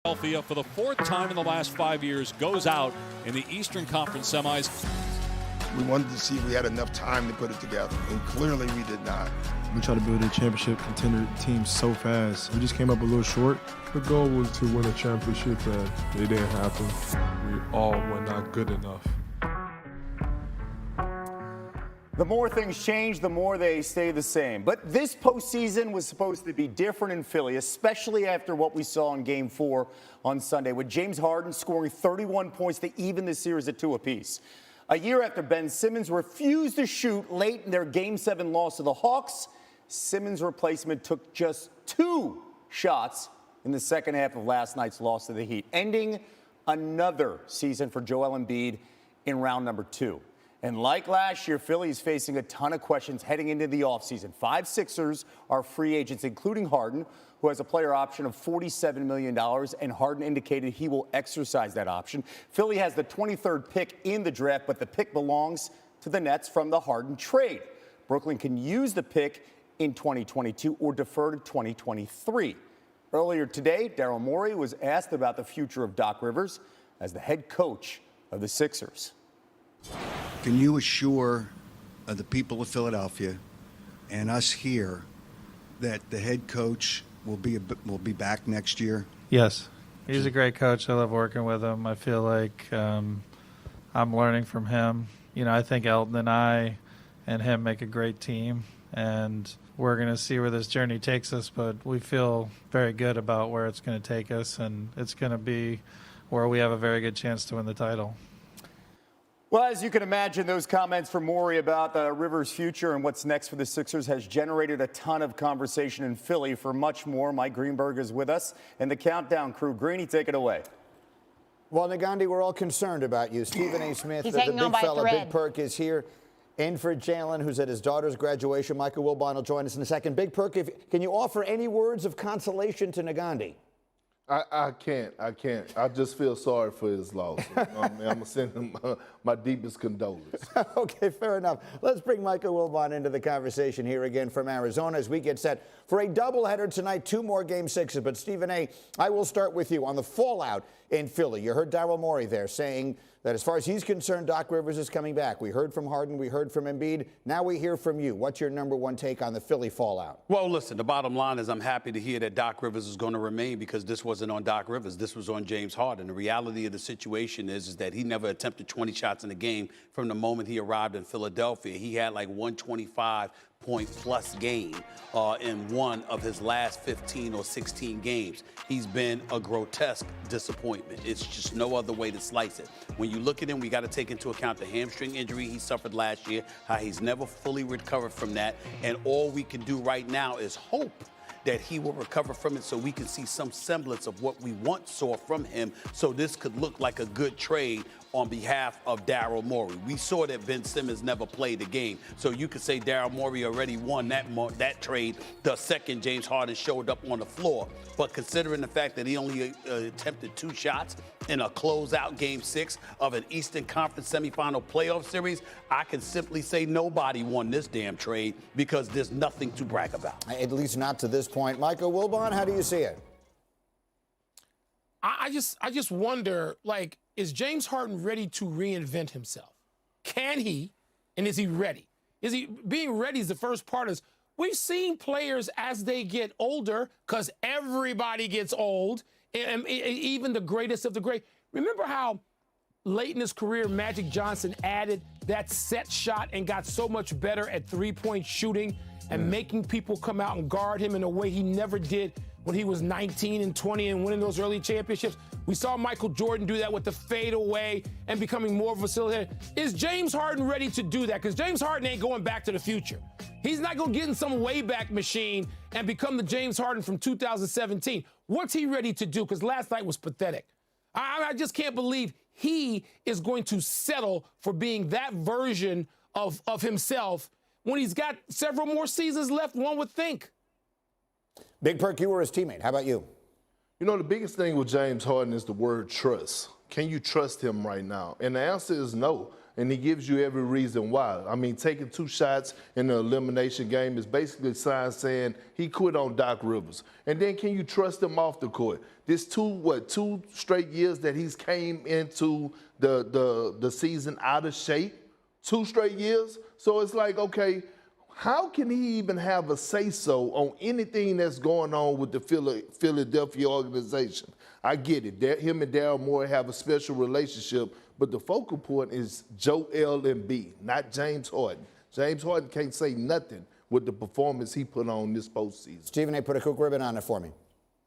Philadelphia, for the fourth time in the last 5 years, goes out in the Eastern Conference semis. We wanted to see if we had enough time to put it together, and clearly we did not. We tried to build a championship contender team so fast. We just came up a little short. The goal was to win a championship, and it didn't happen. We all were not good enough. The more things change, the more they stay the same. But this postseason was supposed to be different in Philly, especially after what we saw in Game 4 on Sunday, with James Harden scoring 31 points to even the series at 2 apiece. A year after Ben Simmons refused to shoot late in their Game 7 loss to the Hawks, Simmons' replacement took just 2 shots in the second half of last night's loss to the Heat, ending another season for Joel Embiid in round number 2. And like last year, Philly is facing a ton of questions heading into the offseason. 5 Sixers are free agents, including Harden, who has a player option of $47 million, and Harden indicated he will exercise that option. Philly has the 23rd pick in the draft, but the pick belongs to the Nets from the Harden trade. Brooklyn can use the pick in 2022 or defer to 2023. Earlier today, Daryl Morey was asked about the future of Doc Rivers as the head coach of the Sixers. Can you assure the people of Philadelphia and us here that the head coach will be back next year? Yes. He's a great coach. I love working with him. I feel like I'm learning from him. You know, I think Elton and I and him make a great team, and we're going to see where this journey takes us, but we feel very good about where it's going to take us, and it's going to be where we have a very good chance to win the title. Well, as you can imagine, those comments from Morey about the Rivers' future and what's next for the Sixers has generated a ton of conversation in Philly. For much more, Mike Greenberg is with us and the Countdown crew. Greeny, take it away. Well, Nagandi, we're all concerned about you. Stephen A. Smith, the big fella, Big Perk, is here. In for Jalen, who's at his daughter's graduation. Michael Wilbon will join us in a second. Big Perk, can you offer any words of consolation to Nagandi? I can't. I just feel sorry for his loss. You know what I mean? I'm going to send him my deepest condolences. Okay, fair enough. Let's bring Michael Wilbon into the conversation here again from Arizona as we get set for a doubleheader tonight, 2 more Game 6s. But Stephen A., I will start with you on the fallout in Philly. You heard Daryl Morey there saying that as far as he's concerned, Doc Rivers is coming back. We heard from Harden. We heard from Embiid. Now we hear from you. What's your number one take on the Philly fallout? Well, listen, the bottom line is I'm happy to hear that Doc Rivers is going to remain, because this wasn't on Doc Rivers. This was on James Harden. The reality of the situation is that he never attempted 20 shots in a game from the moment he arrived in Philadelphia. He had like 125-point-plus game in one of his last 15 or 16 games. He's been a grotesque disappointment. It's just no other way to slice it. When you look at him, we got to take into account the hamstring injury he suffered last year, how he's never fully recovered from that, and all we can do right now is hope that he will recover from it so we can see some semblance of what we once saw from him, so this could look like a good trade on behalf of Daryl Morey. We saw that Ben Simmons never played the game, so you could say Daryl Morey already won that trade the second James Harden showed up on the floor. But considering the fact that he only attempted 2 shots in a closeout Game 6 of an Eastern Conference semifinal playoff series, I can simply say nobody won this damn trade, because there's nothing to brag about. At least not to this point. Michael Wilbon, how do you see it? I just wonder, like, is James Harden ready to reinvent himself? Can he, and is he ready? Is he being ready is the first part. Is we've seen players as they get older, because everybody gets old, and even the greatest of the great. Remember how late in his career, Magic Johnson added that set shot and got so much better at three-point shooting and making people come out and guard him in a way he never did when he was 19 and 20 and winning those early championships. We saw Michael Jordan do that with the fadeaway and becoming more of a facilitator. Is James Harden ready to do that? Because James Harden ain't going back to the future. He's not going to get in some Wayback Machine and become the James Harden from 2017. What's he ready to do? Because last night was pathetic. I just can't believe he is going to settle for being that version of himself when he's got several more seasons left, one would think. Big Perk, you were his teammate. How about you? You know, the biggest thing with James Harden is the word trust. Can you trust him right now? And the answer is no. And he gives you every reason why. I mean, taking 2 shots in the elimination game is basically a sign saying he quit on Doc Rivers. And then can you trust him off the court? This 2 straight years that he's came into the season out of shape? 2 straight years? So it's like, okay, how can he even have a say-so on anything that's going on with the Philadelphia organization? I get it. Him and Daryl Morey have a special relationship, but the focal point is Joel Embiid, not James Harden. James Harden can't say nothing with the performance he put on this postseason. Stephen A., put a quick ribbon on it for me.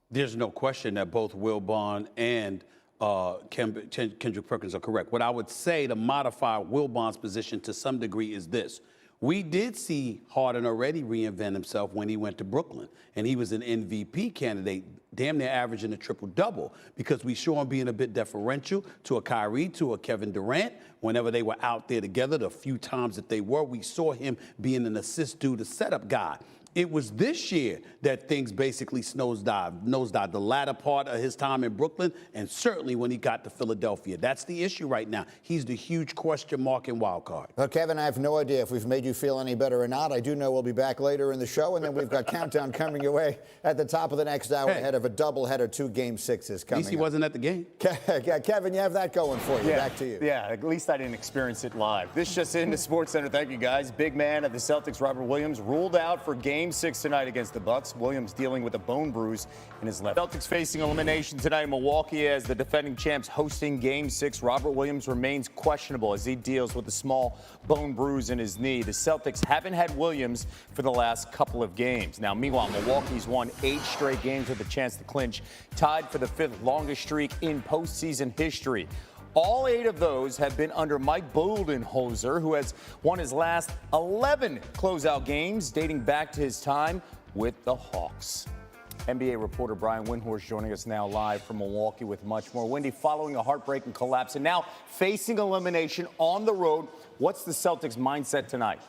There's no question that both Wilbon and Kendrick Perkins are correct. What I would say to modify Wilbon's position to some degree is this. We did see Harden already reinvent himself when he went to Brooklyn, and he was an MVP candidate, damn near averaging a triple-double, because we saw him being a bit deferential to a Kyrie, to a Kevin Durant. Whenever they were out there together, the few times that they were, we saw him being an assist due to setup guy. It was this year that things basically nosedived, the latter part of his time in Brooklyn, and certainly when he got to Philadelphia. That's the issue right now. He's the huge question mark and wild card. Well, Kevin, I have no idea if we've made you feel any better or not. I do know we'll be back later in the show, and then we've got Countdown coming your way at the top of the next hour ahead of a doubleheader, 2 Game 6s coming. At least he wasn't at the game. Kevin, you have that going for you. Back to you. Yeah, at least I didn't experience it live. This just in the Sports Center. Thank you, guys. Big man of the Celtics, Robert Williams, ruled out for Game 6 tonight against the Bucks. Williams dealing with a bone bruise in his left. Celtics facing elimination tonight in Milwaukee as the defending champs hosting Game 6. Robert Williams remains questionable as he deals with a small bone bruise in his knee. The Celtics haven't had Williams for the last couple of games. Now, meanwhile, Milwaukee's won 8 straight games with a chance to clinch, tied for the 5th longest streak in postseason history. All 8 of those have been under Mike Budenholzer, who has won his last 11 closeout games dating back to his time with the Hawks. NBA reporter Brian Windhorst joining us now live from Milwaukee with much more. Wendy, following a heartbreaking collapse and now facing elimination on the road, what's the Celtics' mindset tonight?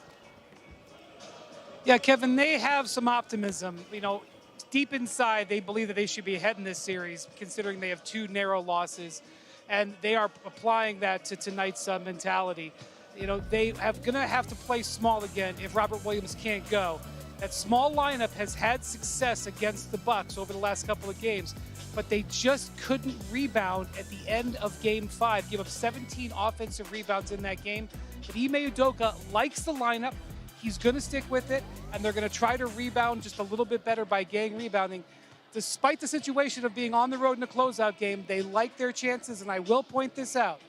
Yeah, Kevin, they have some optimism. You know, deep inside, they believe that they should be ahead in this series, considering they have 2 narrow losses. And they are applying that to tonight's mentality. You know, they have going to have to play small again if Robert Williams can't go. That small lineup has had success against the Bucks over the last couple of games, but they just couldn't rebound at the end of Game 5. Give up 17 offensive rebounds in that game. But Ime Udoka likes the lineup. He's going to stick with it, and they're going to try to rebound just a little bit better by gang rebounding. Despite the situation of being on the road in a closeout game, they like their chances, and I will point this out.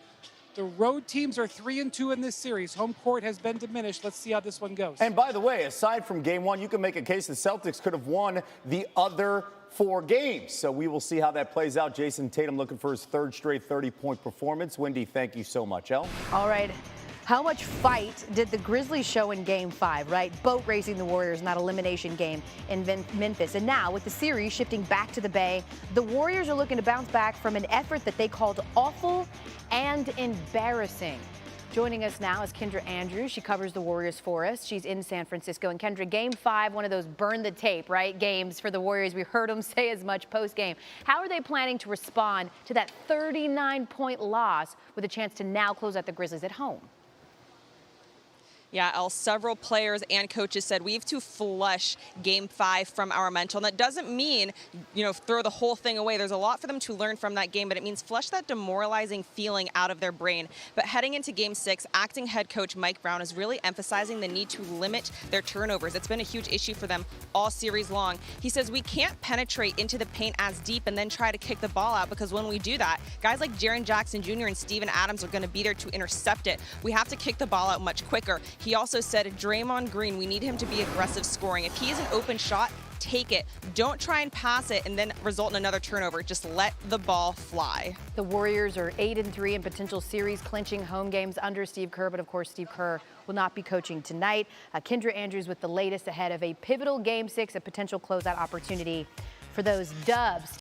The road teams are 3-2 in this series. Home court has been diminished. Let's see how this one goes. And by the way, aside from Game 1, you can make a case the Celtics could have won the other 4 games. So we will see how that plays out. Jason Tatum looking for his 3rd straight 30-point performance. Wendy, thank you so much. Elle? All right. How much fight did the Grizzlies show in Game 5, right? Boat racing the Warriors in that elimination game in Memphis. And now, with the series shifting back to the Bay, the Warriors are looking to bounce back from an effort that they called awful and embarrassing. Joining us now is Kendra Andrews. She covers the Warriors for us. She's in San Francisco. And Kendra, Game 5, one of those burn the tape, right, games for the Warriors. We heard them say as much post-game. How are they planning to respond to that 39-point loss with a chance to now close out the Grizzlies at home? Yeah, Elle, several players and coaches said we have to flush Game 5 from our mental. And that doesn't mean, throw the whole thing away. There's a lot for them to learn from that game, but it means flush that demoralizing feeling out of their brain. But heading into Game 6, acting head coach Mike Brown is really emphasizing the need to limit their turnovers. It's been a huge issue for them all series long. He says we can't penetrate into the paint as deep and then try to kick the ball out, because when we do that, guys like Jaren Jackson Jr. and Steven Adams are going to be there to intercept it. We have to kick the ball out much quicker. He also said, Draymond Green, we need him to be aggressive scoring. If he is an open shot, take it. Don't try and pass it and then result in another turnover. Just let the ball fly. The Warriors are 8-3 in potential series clinching home games under Steve Kerr, but of course Steve Kerr will not be coaching tonight. Kendra Andrews with the latest ahead of a pivotal Game 6, a potential closeout opportunity for those Dubs.